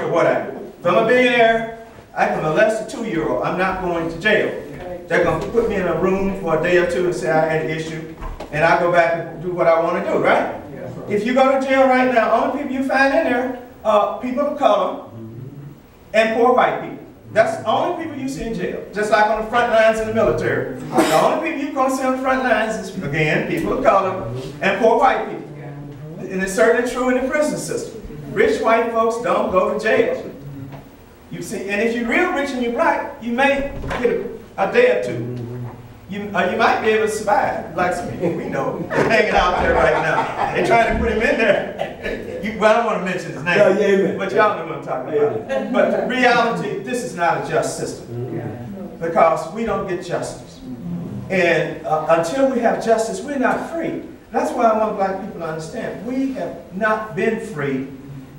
care what I do. If I'm a billionaire, I can molest a 2-year-old. I'm not going to jail. They're going to put me in a room for a day or two and say I had an issue, and I go back and do what I want to do, right? If you go to jail right now, only people you find in there are people of color and poor white people. That's the only people you see in jail. Just like on the front lines in the military. The only people you're going to see on the front lines is, again, people of color and poor white people. And it's certainly true in the prison system. Rich white folks don't go to jail. You see, and if you're real rich and you're black, you may get a day or two. You might be able to survive, like some people we know hanging out there right now. They're trying to put him in there. Well, I don't want to mention his name, but y'all know what I'm talking about. But the reality, this is not a just system, because we don't get justice. And until we have justice, we're not free. That's why I want black people to understand. We have not been free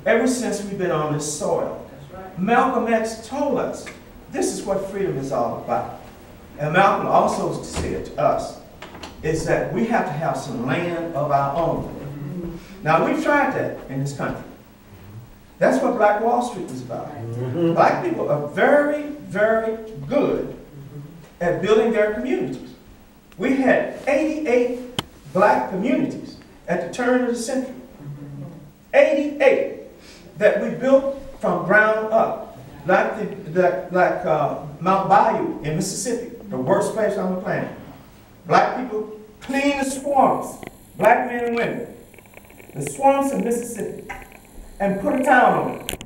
ever since we've been on this soil. Malcolm X told us this is what freedom is all about. And Malcolm also said to us, is that we have to have some land of our own. Now, we've tried that in this country. That's what Black Wall Street was about. Black people are very, very good at building their communities. We had 88 black communities at the turn of the century. 88 that we built from ground up. Like Mount Bayou in Mississippi, the worst place on the planet. Black people clean the swamps, black men and women, the swamps in Mississippi, and put a town on it.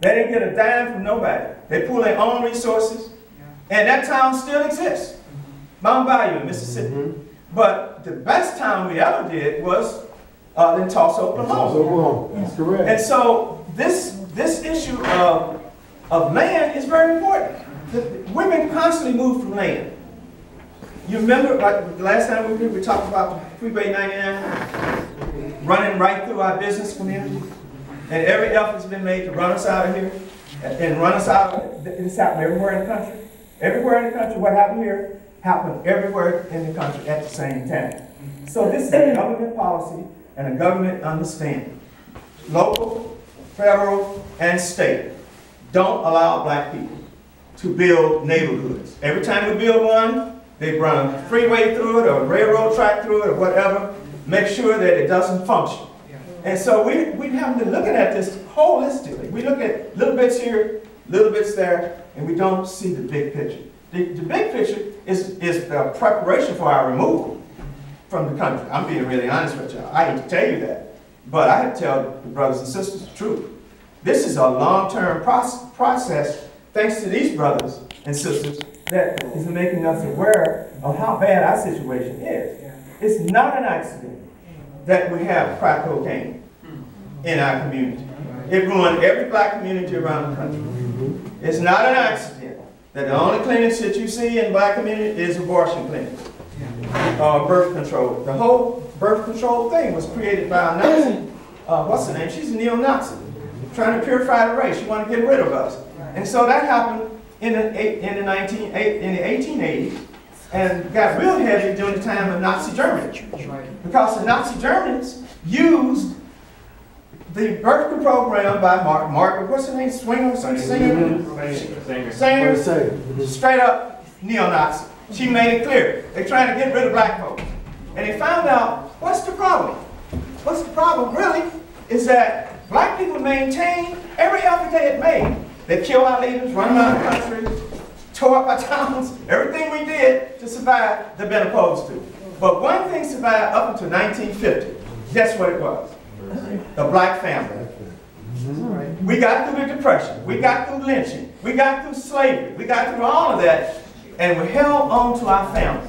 They didn't get a dime from nobody. They pull their own resources, and that town still exists. Mount Bayou in Mississippi. But the best town we ever did was in Tulsa, Oklahoma. That's correct. And so this issue of land is very important. Women constantly move from land. You remember, like the last time we talked about Freeway 99 running right through our business community, and every effort's been made to run us out of here and run us out of it. It's happened everywhere in the country. Everywhere in the country, what happened here happened everywhere in the country at the same time. So this is a government policy and a government understanding. Local, federal, and state don't allow black people to build neighborhoods. Every time we build one, they run a freeway through it or a railroad track through it or whatever, make sure that it doesn't function. And so we have been looking at this holistically. We look at little bits here, little bits there, and we don't see the big picture. The big picture is the preparation for our removal from the country. I'm being really honest with y'all. I hate to tell you that, but I have to tell the brothers and sisters the truth. This is a long-term process, thanks to these brothers and sisters, that is making us aware of how bad our situation is. It's not an accident that we have crack cocaine in our community. It ruined every black community around the country. It's not an accident that the only clinics that you see in black community is abortion clinics, birth control. The whole birth control thing was created by a Nazi, what's her name? She's a neo-Nazi, trying to purify the race. She wanted to get rid of us. And so that happened in the 1880s and got real heavy during the time of Nazi Germany. Because the Nazi Germans used the birth control program by Margaret, what's her name? Singer? Straight up neo-Nazi. She made it clear. They're trying to get rid of black folks. And they found out, what's the problem? What's the problem really is that black people maintained every effort they had made. They killed our leaders, run them out of the country, tore up our towns. Everything we did to survive, they've been opposed to. But one thing survived up until 1950. Guess what it was? The black family. We got through the Depression. We got through lynching. We got through slavery. We got through all of that. And we held on to our family.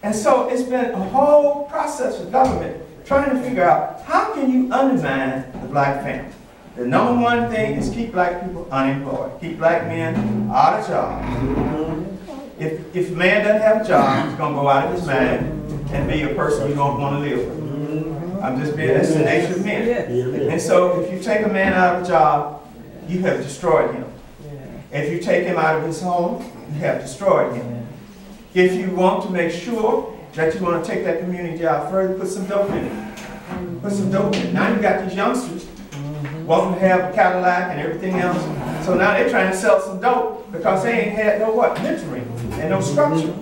And so it's been a whole process of government trying to figure out how can you undermine the black family. The #1 thing is keep black people unemployed. Keep black men out of jobs. If a man doesn't have a job, he's going to go out of his mind and be a person you don't want to live with. I'm just being, that's the nature of men. And so if you take a man out of a job, you have destroyed him. If you take him out of his home, you have destroyed him. If you want to make sure that you want to take that community out further, put some dope in it. Put some dope in it. Now you got these youngsters want to have a Cadillac and everything else. So now they're trying to sell some dope because they ain't had no what? Mentoring and no structure.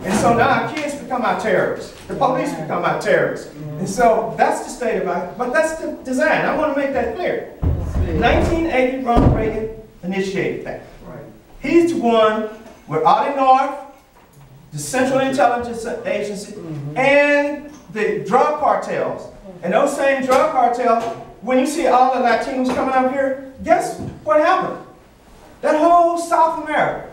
And so now our kids become our terrorists. The police become our terrorists. And so that's the state of our, but that's the design. I want to make that clear. 1980, Ronald Reagan initiated that. He's the one with Ollie North, the Central Intelligence Agency, and the drug cartels. And those same drug cartels, when you see all the Latinos coming up here, guess what happened? That whole South America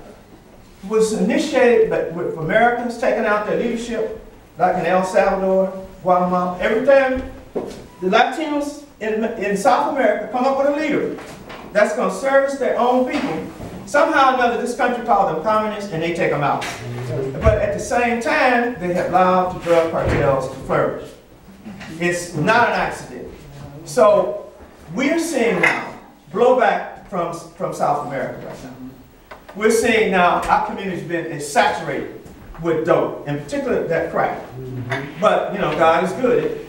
was initiated with Americans taking out their leadership, like in El Salvador, Guatemala. Every time the Latinos in South America come up with a leader that's going to service their own people, somehow or another this country called them communists and they take them out. But at the same time, they have allowed the drug cartels to flourish. It's not an accident. So we're seeing now blowback from South America right now. We're seeing now our community's been saturated with dope, in particular that crack. But, you know, God is good.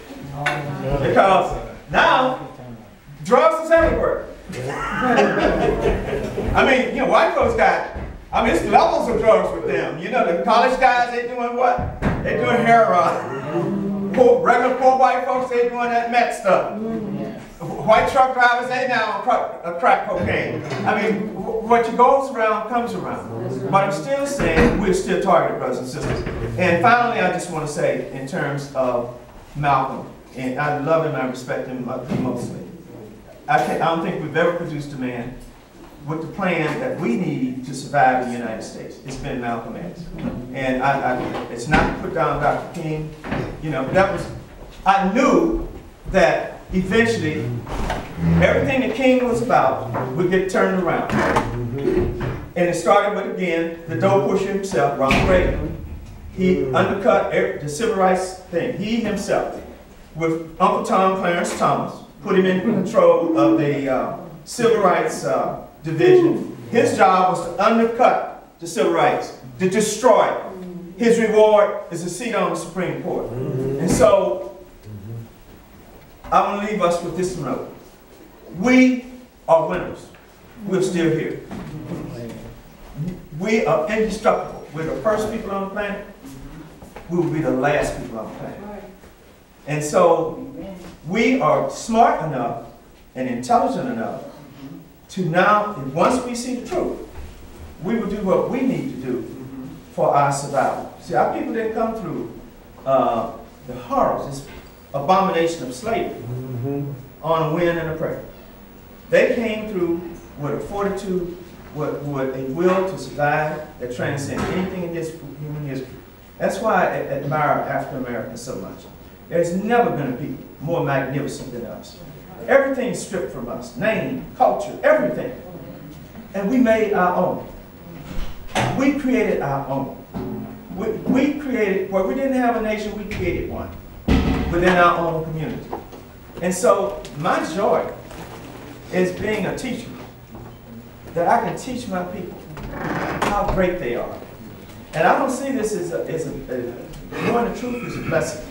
Because now, drugs is everywhere. I mean, you know, white folks got, I mean, it's levels of drugs with them. You know, the college guys, they doing what? They doing heroin. Regular poor white folks, they doing that meth stuff. White truck drivers, they now on crack cocaine. I mean, what goes around comes around. But I'm still saying we're still targeted, brothers and sisters. And finally, I just want to say, in terms of Malcolm, and I love him, I respect him immensely. I don't think we've ever produced a man with the plan that we need to survive in the United States. It's been Malcolm X. And it's not to put down Dr. King. You know, I knew that eventually everything that King was about would get turned around. And it started with, again, the dope pusher himself, Ronald Reagan. He undercut the civil rights thing. He himself, with Uncle Tom Clarence Thomas, put him in control of the civil rights division. His job was to undercut the civil rights, to destroy it. His reward is a seat on the Supreme Court. And so, I want to leave us with this note. We are winners. We're still here. We are indestructible. We're the first people on the planet. We will be the last people on the planet. And so, we are smart enough and intelligent enough to now, once we see the truth, we will do what we need to do for our survival. See, our people didn't come through the horrors, this abomination of slavery on a win and a prayer. They came through with a fortitude, with a will to survive that transcends anything in human history. That's why I admire African Americans so much. There's never been a people more magnificent than us. Everything is stripped from us, name, culture, everything. And we made our own. We created our own. We created, well, we didn't have a nation, we created one within our own community. And so my joy is being a teacher, that I can teach my people how great they are. And I don't see this as knowing the truth is a blessing.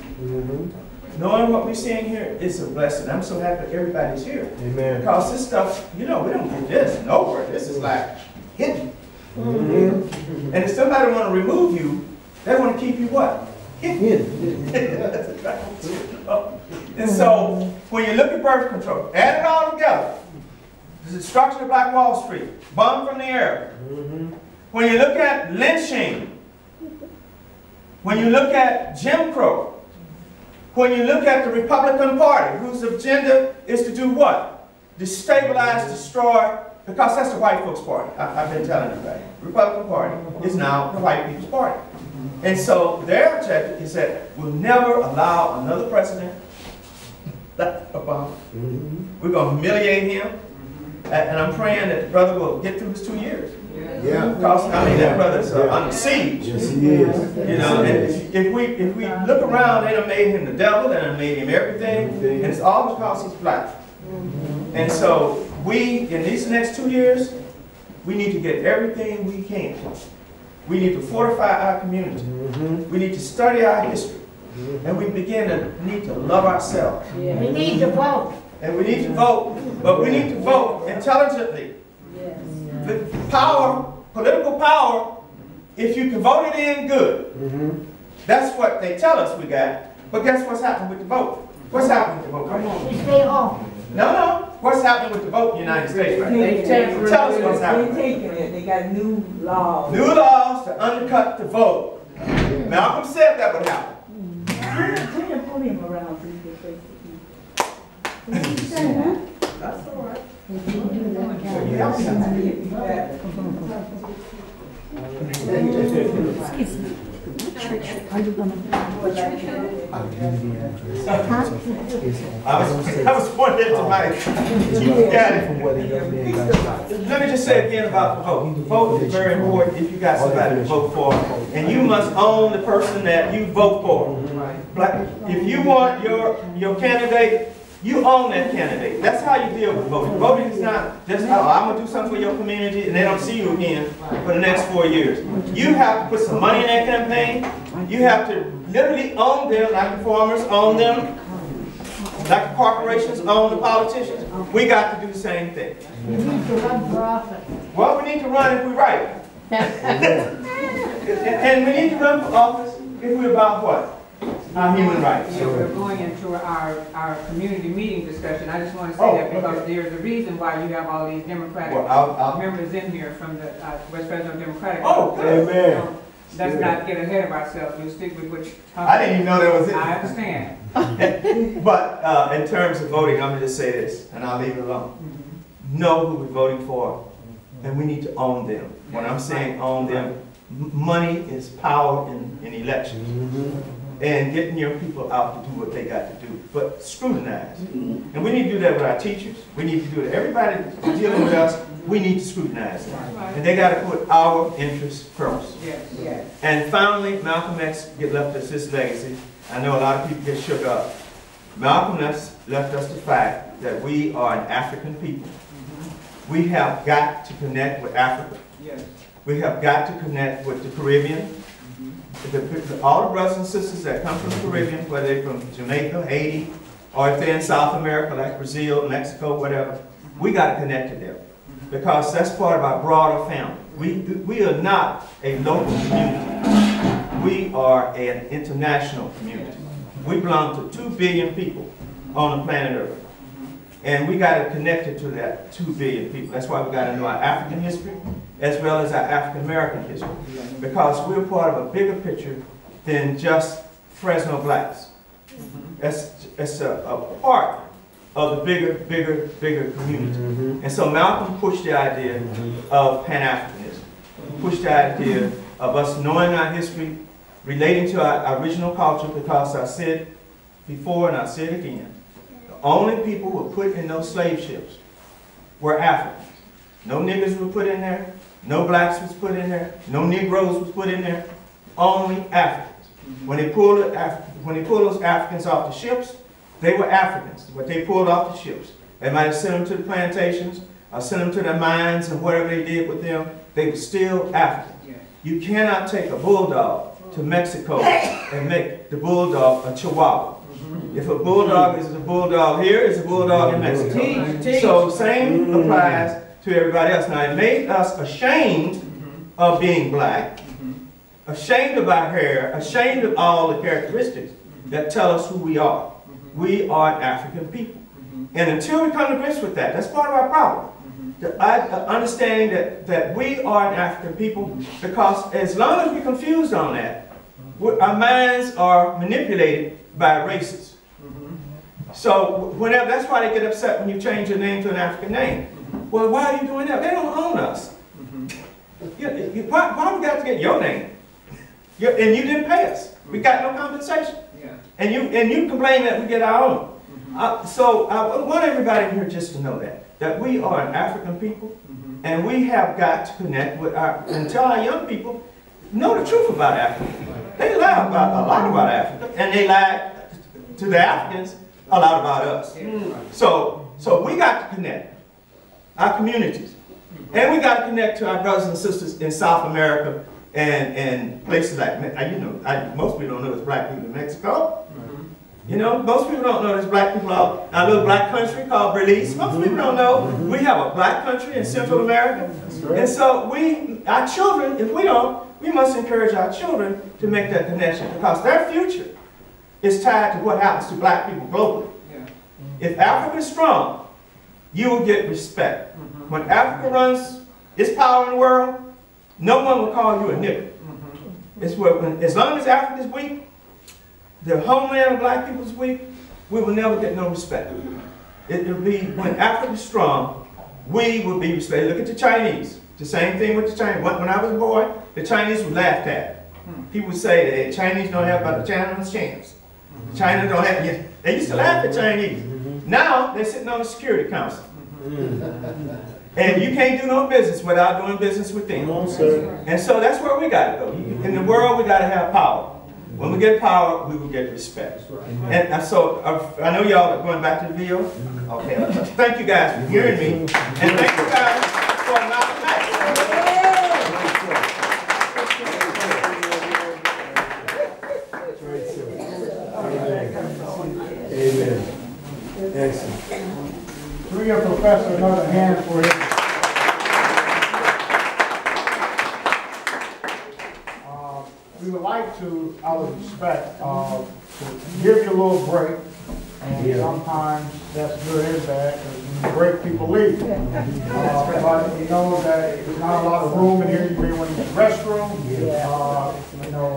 Knowing what we're seeing here is a blessing. I'm so happy everybody's here. Amen. Because this stuff, you know, we don't get this nowhere. This is like hidden. And if somebody want to remove you, they want to keep you what? Hidden. And so, when you look at birth control, add it all together. The destruction of Black Wall Street, bomb from the air. When you look at lynching, when you look at Jim Crow, when you look at the Republican Party, whose agenda is to do what? Destabilize, destroy, because that's the white folks' party. I've been telling everybody. The Republican Party is now the white people's party. And so their objective is that we'll never allow another president like Obama. We're going to humiliate him. And I'm praying that the brother will get through his 2 years. Yeah. Because, I mean, that brother's under siege. Yes, he is. You know, and if we look around, they done made him the devil, they done made him everything, and it's all because he's black. And so we, in these next 2 years, we need to get everything we can. We need to fortify our community. We need to study our history. And we need to love ourselves. We need to vote. And we need to vote, but we need to vote intelligently. With power, political power, if you can vote it in, good. That's what they tell us we got. But guess what's happening with the vote? What's happening with the vote? Right? Stay home. No. What's happening with the vote in the United States right now? Tell us what's happening. They're taking it. They got new laws. New laws to undercut the vote. Malcolm said that would happen. Pull him around so you can face the That's all right. Excuse me. Are you gonna? I was pointing to Mike. You got it. Let me just say again about the vote. The vote is very important if you got somebody to vote for. And you must own the person that you vote for. Like, if you want your candidate, you own that candidate. That's how you deal with voting. Voting is not just, oh, I'm going to do something for your community and they don't see you again for the next 4 years. You have to put some money in that campaign. You have to literally own them, like the farmers own them, like the corporations own the politicians. We got to do the same thing. You need to run for office. Well, we need to run if we're right. And we need to run for office if we're about what? Our human rights. Yeah, we're going into our community meeting discussion. I just want to say that because there's a reason why you have all these Democratic members in here from the West Fresno Democratic. Oh, good. Amen. Let's not get ahead of ourselves. We'll stick with what you're talking about. I didn't even know that was it. I understand. But in terms of voting, I'm going to just say this, and I'll leave it alone. Know who we're voting for, and we need to own them. When I'm saying own them, money is power in elections. And getting your people out to do what they got to do, but scrutinize. And we need to do that with our teachers. We need to do it. Everybody that's dealing with us, we need to scrutinize them. And they got to put our interests first. Yes. And finally, Malcolm X left us his legacy. I know a lot of people get shook up. Malcolm X left us the fact that we are an African people. We have got to connect with Africa. Yes. We have got to connect with the Caribbean. All the brothers and sisters that come from the Caribbean, whether they're from Jamaica, Haiti, or if they're in South America, like Brazil, Mexico, whatever, we got to connect to them. Because that's part of our broader family. We are not a local community. We are an international community. We belong to 2 billion people on the planet Earth. And we got to connect it to that 2 billion people. That's why we got to know our African history as well as our African American history. Because we're part of a bigger picture than just Fresno blacks. It's a part of the bigger community. And so Malcolm pushed the idea of Pan-Africanism. Pushed the idea of us knowing our history, relating to our original culture, because I said before and I say it again, the only people who were put in those slave ships were Africans. No niggers were put in there, no blacks was put in there, no Negroes was put in there, only Africans. When they pulled those Africans off the ships, they were Africans, but they pulled off the ships. They might have sent them to the plantations, or sent them to their mines, and whatever they did with them, they were still Africans. You cannot take a bulldog to Mexico and make the bulldog a Chihuahua. If a bulldog is a bulldog here, it's a bulldog in Mexico. So same applies to everybody else. Now, it made us ashamed of being black, ashamed of our hair, ashamed of all the characteristics that tell us who we are. We are an African people. And until we come to grips with that, that's part of our problem. Understanding that we are an African people, because as long as we're confused on that, our minds are manipulated by races. So that's why they get upset when you change your name to an African name. Well, why are you doing that? They don't own us. Why we got to get your name? And you didn't pay us. We got no compensation. And you complain that we get our own. So I want everybody here just to know that we are an African people, and we have got to connect with and tell our young people, know the truth about Africa. They lie about a lot about Africa, and they lie to the Africans a lot about us. So we got to connect our communities, and we got to connect to our brothers and sisters in South America and places like, most people don't know it's black people in Mexico. You know, most people don't know there's black people out in our little black country called Belize. Most people don't know we have a black country in Central America. And so our children, if we don't, we must encourage our children to make that connection because their future is tied to what happens to black people globally. If Africa is strong, you will get respect. When Africa runs its power in the world, no one will call you a nigger. It's as long as Africa is weak, the homeland of black people is weak, we will never get no respect. It will be when Africa is strong, we will be respected. Look at the Chinese. The same thing with the Chinese. When I was a boy, the Chinese were laughed at. People would say that the Chinese don't have about a chance. China don't have, they used to laugh at Chinese. Now, they're sitting on the Security Council. And you can't do no business without doing business with them. And so that's where we got to go. In the world, we got to have power. When we get power, we will get respect. And so, I know y'all are going back to the video. Okay. Thank you guys for hearing me. And thank you guys for allowing me. Amen. Excellent. Can we give Professor another hand for him? We would like to, out of respect, to give you a little break. And sometimes that's good and bad because when you break, people leave. But you know that there's not a lot of room in here. You may want to use the restroom, you know,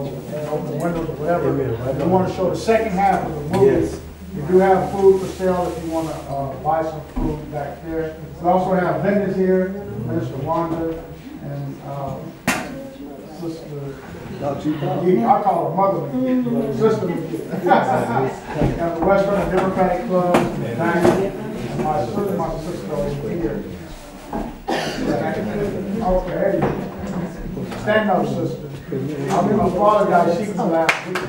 open the windows or whatever. We want to show the second half of the movie. We do have food for sale if you want to buy some food back there. We also have vendors here, Minister Wanda and Sister. I call her Mother Sister McCoy. And the West Fresno Democratic Club, and my sister over here. Okay. Stand up, sister. I mean, my father got sheets last week.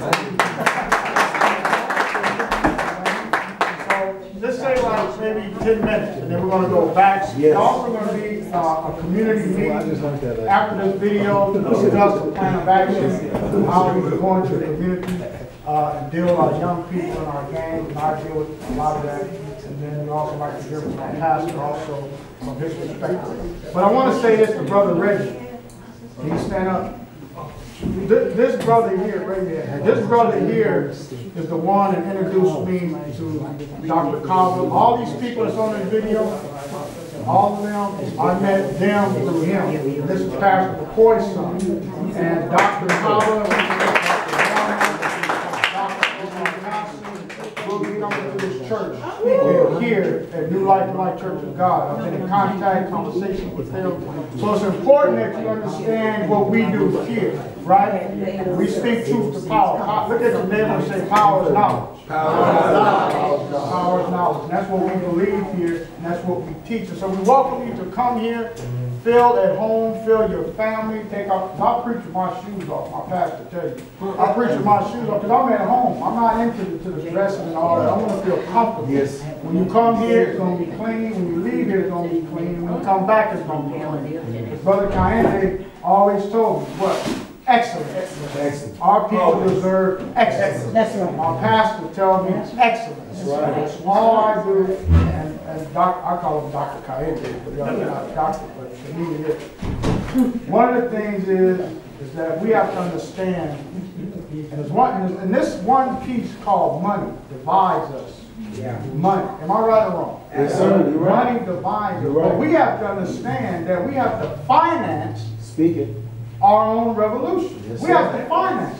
Just say like maybe 10 minutes, and then we're going to go back. It's also going to be a community meeting after this video to discuss the plan of action, how we can go into the community and deal with our young people in our gangs, and I deal with a lot of that. And then we also like to hear from our pastor also from his perspective. But I want to say this to Brother Reggie. Can you stand up? This brother here, right here, this brother here is the one that introduced me to Dr. Kava. All these people that's on this video, all of them, I met them through him. This is Pastor McCoy's son. And Dr. Kava, will be coming to this church here at New Life Church of God. I've been in contact, conversation with them. So it's important that you understand what we do here, right? We speak truth to power. Look at the neighbor and say, power is knowledge. Power is knowledge. And that's what we believe here, and that's what we teach. And so we welcome you to come here, feel at home, feel your family, take off. I'll preach with my shoes off, my pastor tell you. I preach with my shoes off because I'm at home. I'm not into the dressing and all that. I want to feel comfortable. Yes. When you come here, it's going to be clean. When you leave here, it's going to be clean. When you come back, it's going to be clean. As Brother Kehinde always told me, what? Excellence. Excellent. Our people deserve excellence. That's right. My pastor tells me excellence. That's right. That's all I do. And I call him Dr. Kehinde, but y'all not a doctor, but to me it is. One of the things is that we have to understand, and this one piece called money divides us. Yeah. Money. Am I right or wrong? Yes, sir. Money divides us. But we have to understand that we have to finance our own revolution. Yes, we have to finance.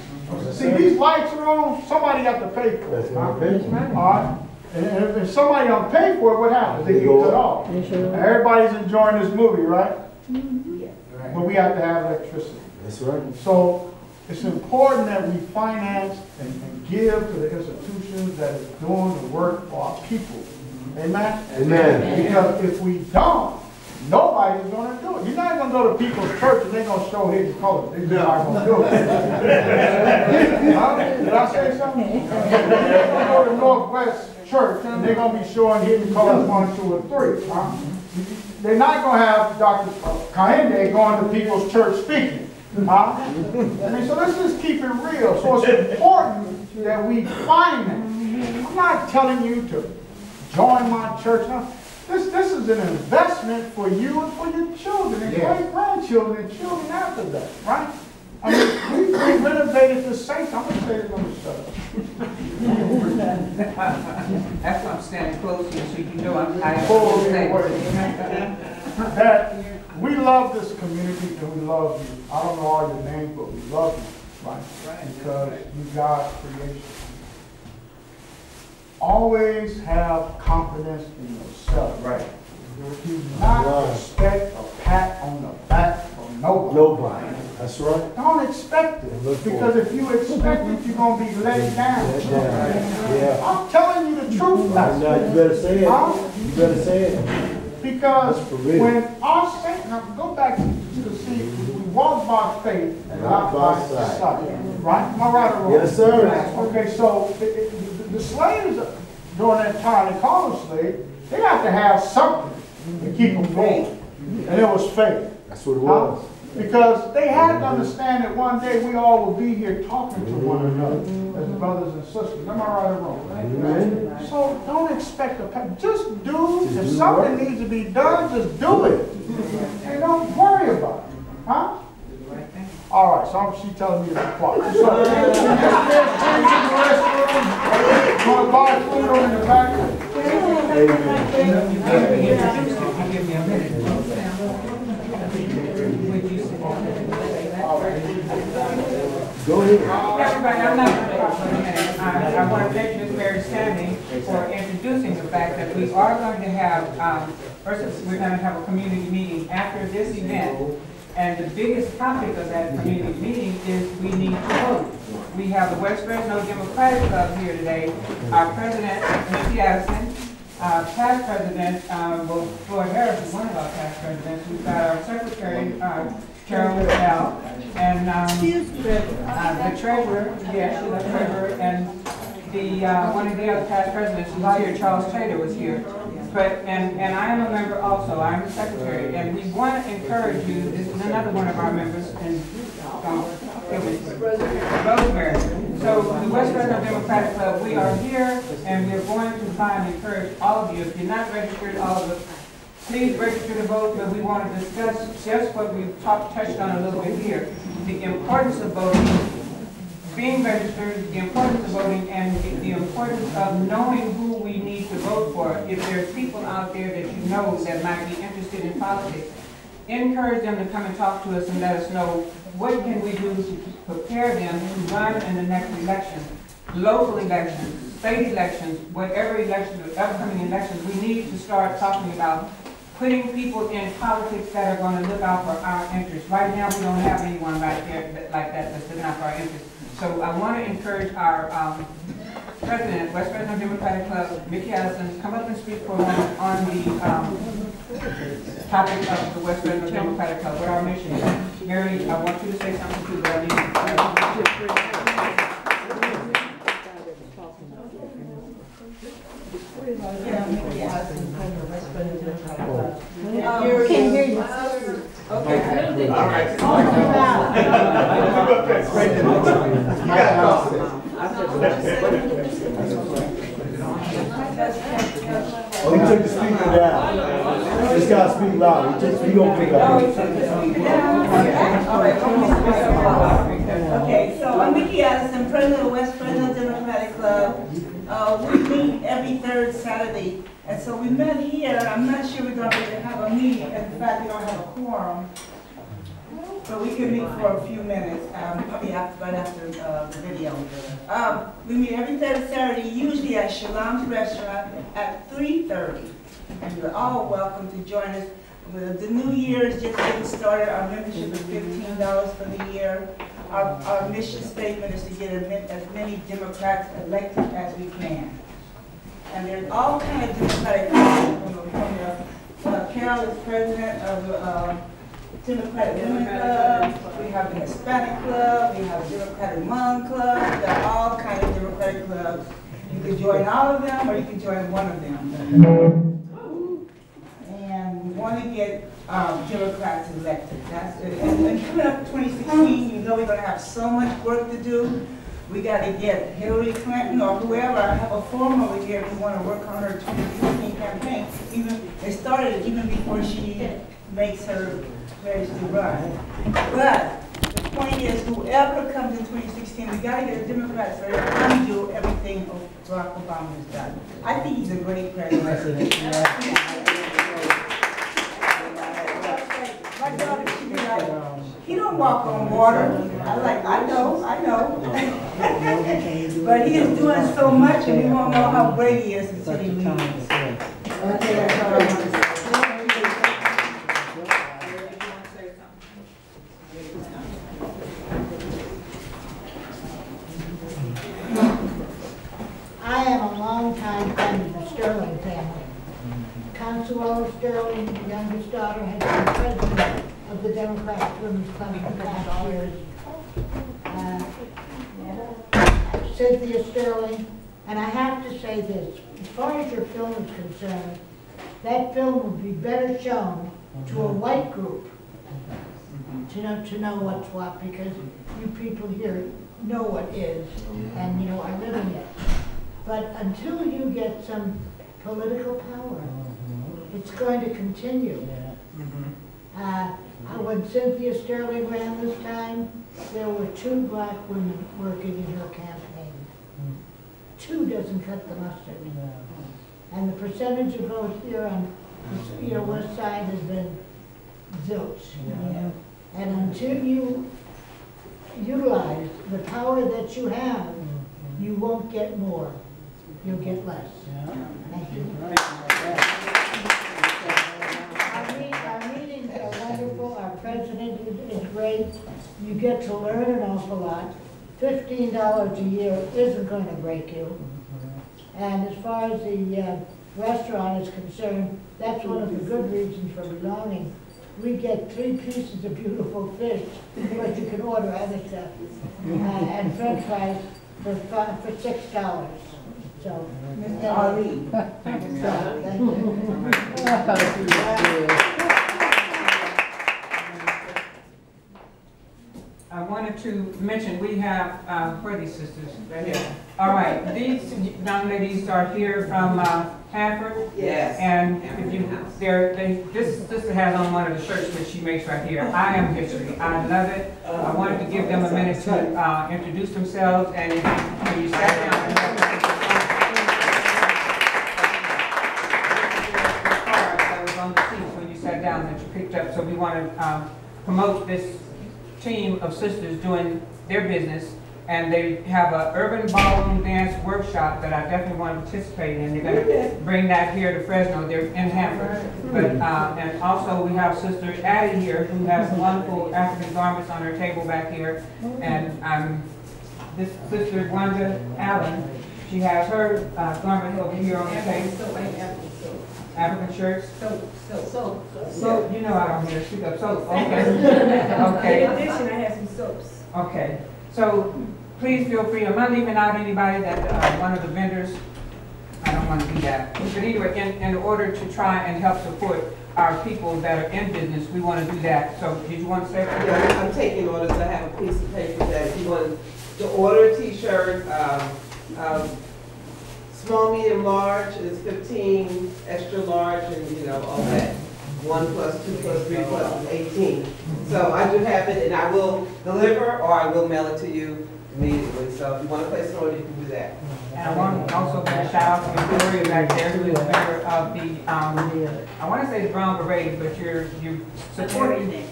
See, these lights are on, somebody has to pay for it. All right? And if somebody don't pay for it, what happens? They get cut off. Everybody's enjoying this movie, right? But we have to have electricity. That's right. So it's important that we finance and give to the institutions that is doing the work for our people. Amen? Amen. Because if we don't, nobody's going to do it. You're not going to go to people's church and they're going to show hidden colors. They're not going to do it. Did I say something? They're going to go to Northwest Church and they're going to be showing hidden colors 1, 2, and 3. They're not going to have Dr. Kehinde going to people's church speaking. I mean, so let's just keep it real. So it's important that we finance. I'm not telling you to join my church. No. This is an investment for you and for your children and great-grandchildren and children after that, right? I mean, we renovated the saints. I'm going to say this on the show. That's why I'm standing close to you, so you know I'm that we love this community and we love you. I don't know all your names, but we love you, right? Because you God's creation. Always have confidence in yourself. Right. Do not expect a pat on the back from nobody. That's right. Don't expect it. Because if you expect it, you're going to be let down. Yeah. I'm telling you the truth. Now you better say it. You better say it. Because when our saints, now go back to see, we walk by faith and not by sight. Right? Am I right or wrong? Yes, sir. Okay, so the slaves during that time, they called them slaves, they got to have something to keep them going. And it was faith. That's what it was. Because they had to understand that one day we all will be here talking to one another as brothers and sisters. Am I right or wrong? Right? So don't expect a just do. If something needs to be done, just do it. And don't worry about it. Huh? All right, so she's telling me to be quiet. So, want to buy food on in the back? Give me a minute. Go ahead. Everybody, I'm not going to talk for a minute. I want to thank Ms. Mary Stanley for introducing the fact that we are going to have, first we're going to have a community meeting after this event. And the biggest topic of that community meeting is we need to vote. We have the West Fresno Democratic Club here today. Our president, Mr. Asst, past president, Floyd Harris is one of our past presidents. We've got our secretary, Jerline, and the treasurer, yes, she's the treasurer, and the one of the other past presidents who's here, Charles Taylor, was here. But and I am a member also. I'm the secretary, and we want to encourage you. This is another one of our members, and it was Rosemary. So the West Fresno Democratic Club, we are here, and we are going to try and encourage all of you. If you're not registered, all of us, please register to vote. But we want to discuss just what we've touched on a little bit here: the importance of voting, being registered, the importance of voting, and the importance of knowing who we need to vote for. If there's people out there that you know that might be interested in politics, encourage them to come and talk to us and let us know what can we do to prepare them to run in the next election, local elections, state elections, whatever election, upcoming elections. We need to start talking about putting people in politics that are going to look out for our interests. Right now, we don't have anyone right there like that that's looking out for our interests. So I want to encourage our president, West Fresno Democratic Club, Mickey Allison, to come up and speak for a moment on the topic of the West Fresno Democratic Club, what our mission is. Mary, I want you to say something too, but I need Mickey Allison, president of West Fresno Democratic Club. Can't hear you. Okay. All right. Oh, he took the speaker down. This guy speak loud. He don't pick up. Okay, so I'm Mickey Allison, president of West Fresno Democratic Club. We meet every third Saturday, and so we met here. I'm not sure we're going to be able to have a meeting, and in fact, we don't have a quorum. So we can meet for a few minutes, probably right after the video. We meet every third Saturday, usually at Shalom's Restaurant at 3:30. And you're all welcome to join us. The new year is just getting started. Our membership is $15 for the year. Our mission statement is to get as many Democrats elected as we can. And there's all kinds of Democratic people. Carol is president of the Democratic Women Club, we have the Hispanic Club, we have the Democratic Mom Club, there are all kinds of Democratic clubs. You can join all of them or you can join one of them. And we want to get Democrats elected. That's it. And coming up 2016, you know we're going to have so much work to do. We got to get Hillary Clinton or whoever, have a forum over here if we want to work on her 2016 campaign. It started even before she makes her pledge to run. But the point is, whoever comes in 2016, we got to get a Democrat so they undo everything Barack Obama has done. I think he's a great president. My daughter, she be like, he don't walk on water. I know. But he is doing so much and we won't know how great he is until he leaves. Okay, that's all I want to say. I am a long-time friend of the Sterling family. Consuelo Sterling, the youngest daughter, has been president of the Democratic Women's Club for the past years. Cynthia Sterling, and I have to say this, as far as your film is concerned, that film would be better shown to a white group to know what's what, because you people here know what is and are living it. But until you get some political power, it's going to continue. When Cynthia Sterling ran this time, there were 2 black women working in her campaign. 2 doesn't cut the mustard. And the percentage of vote here on the west side has been zilch. And until you utilize the power that you have, you won't get more. You'll get less. Thank you. Our meetings are wonderful. Our president is great. You get to learn an awful lot. $15 a year isn't going to break you. And as far as the restaurant is concerned, that's one of the good reasons for belonging. We get 3 pieces of beautiful fish, but you can order other stuff. And French fries for $6. So, Mr. Ali. Thank you. I wanted to mention, we have, where are these sisters? Right here. All right, these young ladies are here from Panther. Yes. And if you, this sister has on one of the shirts that she makes right here. I am history. I love it. I wanted to give them a minute to introduce themselves, and when you sat down, that was on the seats when you sat down that you picked up. So we want to promote this team of sisters doing their business, and they have an urban ballroom dance workshop that I definitely want to participate in. They're going to bring that here to Fresno. They're in Hamburg. But and also we have Sister Addie here, who has wonderful African garments on her table back here, and this Sister Wanda Allen, she has her garment over here on the table. African shirts? Soap. You know I don't hear speak up soap. Okay. Okay. In addition, I have some soaps. Okay. So please feel free. I'm not leaving out anybody that one of the vendors. I don't want to do that. But anyway, in order to try and help support our people that are in business, we want to do that. So did you want to say? Yeah, I'm taking orders. I have a piece of paper that if you want to order a T-shirt, small, medium, large is 15, extra large, and all that. 1 plus 2 plus 3 plus is 18. So I do have it, and I will deliver or I will mail it to you immediately. So if you want to place an order, you can do that. And I want to also give a shout out to Victoria back there, who is a member of the, I want to say the Brown Beret, but you're supporting it.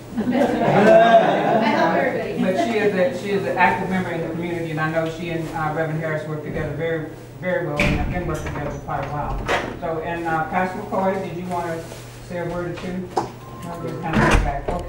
But she is an active member in the community, and I know she and Reverend Harris work together very, very well, and have been working together for quite a while. So, and Pastor McCoy, did you want to say a word or two? I'll just kind of get back. Okay.